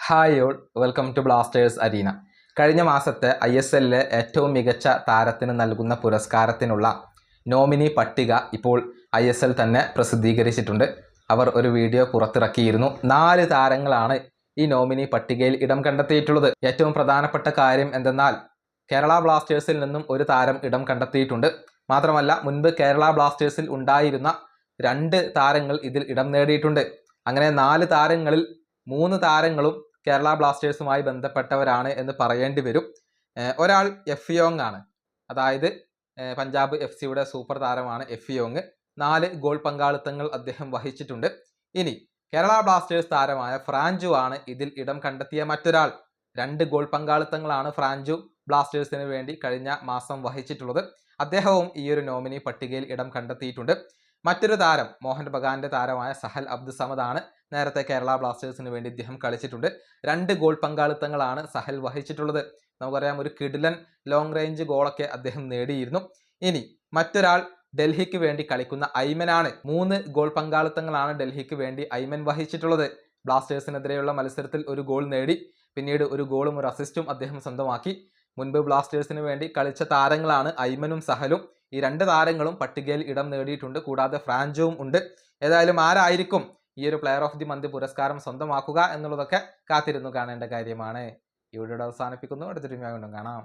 Hi all, welcome to Blasters arena. കഴിഞ്ഞ മാസത്തെ ISLലെ ഏറ്റവും മികച്ച താരത്തിന് നൽകുന്ന പുരസ്കാരത്തിനുള്ള നോമിനി പട്ടിക ഇപ്പോൾ ISL തന്നെ പ്രസിദ്ധീകരിച്ചിട്ടുണ്ട്. അവർ ഒരു വീഡിയോ പുറത്തിറക്കിയിരുന്നു. 4 താരങ്ങളാണ് ഈ നോമിനി പട്ടികയിൽ ഇടം കണ്ടെത്തിയിട്ടുള്ളത്. ഏറ്റവും പ്രധാനപ്പെട്ട കാര്യം എന്തെന്നാൽ കേരള ബ്ലാസ്റ്റേഴ്സിൽ നിന്നും ഒരു താരം ഇടം കണ്ടെത്തിയിട്ടുണ്ട്. മാത്രമല്ല, മുൻപ് കേരള ബ്ലാസ്റ്റേഴ്സിൽ ഉണ്ടായിരുന്ന 2 താരങ്ങൾ ഇതിൽ ഇടം നേടിയിട്ടുണ്ട്. അങ്ങനെ 4 താരങ്ങളിൽ 3 താരങ്ങളും കേരള ബ്ലാസ്റ്റേഴ്സുമായി ബന്ധപ്പെട്ടവരാണ് എന്ന് പറയേണ്ടി വരും. ഒരാൾ എഫിയോങ് ആണ്, അതായത് പഞ്ചാബ് FCയുടെ സൂപ്പർ താരമാണ് എഫിയോങ്. 4 ഗോൾ പങ്കാളിത്തങ്ങൾ അദ്ദേഹം വഹിച്ചിട്ടുണ്ട്. ഇനി കേരള ബ്ലാസ്റ്റേഴ്സ് താരമായ ഫ്രാഞ്ചു ആണ് ഇതിൽ ഇടം കണ്ടെത്തിയ മറ്റൊരാൾ. 2 ഗോൾ പങ്കാളിത്തങ്ങളാണ് ഫ്രാഞ്ചു ബ്ലാസ്റ്റേഴ്സിന് വേണ്ടി കഴിഞ്ഞ മാസം വഹിച്ചിട്ടുള്ളത്. അദ്ദേഹവും ഈ ഒരു നോമിനി പട്ടികയിൽ ഇടം കണ്ടെത്തിയിട്ടുണ്ട്. മറ്റൊരു താരം മോഹൻ ബഗാന്റെ താരമായ സഹൽ അബ്ദുസമദ് ആണ്. നേരത്തെ കേരള ബ്ലാസ്റ്റേഴ്സിന് വേണ്ടി ഇദ്ദേഹം കളിച്ചിട്ടുണ്ട്. 2 ഗോൾ പങ്കാളിത്തങ്ങളാണ് സഹൽ വഹിച്ചിട്ടുള്ളത്. നമുക്കറിയാം, ഒരു കിടിലൻ ലോങ് റേഞ്ച് ഗോളൊക്കെ അദ്ദേഹം നേടിയിരുന്നു. ഇനി മറ്റൊരാൾ ഡൽഹിക്ക് വേണ്ടി കളിക്കുന്ന ഐമനാണ്. 3 ഗോൾ പങ്കാളിത്തങ്ങളാണ് ഡൽഹിക്ക് വേണ്ടി ഐമൻ വഹിച്ചിട്ടുള്ളത്. ബ്ലാസ്റ്റേഴ്സിനെതിരെയുള്ള മത്സരത്തിൽ ഒരു ഗോൾ നേടി, പിന്നീട് ഒരു ഗോളും ഒരു അസിസ്റ്റും അദ്ദേഹം സ്വന്തമാക്കി. മുൻപ് ബ്ലാസ്റ്റേഴ്സിന് വേണ്ടി കളിച്ച താരങ്ങളാണ് ഐമനും സഹലും. ഈ 2 താരങ്ങളും പട്ടികയിൽ ഇടം നേടിയിട്ടുണ്ട്. കൂടാതെ ഫ്രാഞ്ചുവും ഉണ്ട്. ഏതായാലും ആരായിരിക്കും ഈ ഒരു പ്ലെയർ ഓഫ് ദി മന്ത് പുരസ്കാരം സ്വന്തമാക്കുക എന്നുള്ളതൊക്കെ കാത്തിരുന്നു കാണേണ്ട കാര്യമാണ്. ഈ വീഡിയോ അവസാനിപ്പിക്കുന്നു. അടുത്തൊരു വീഡിയോ കാണാം.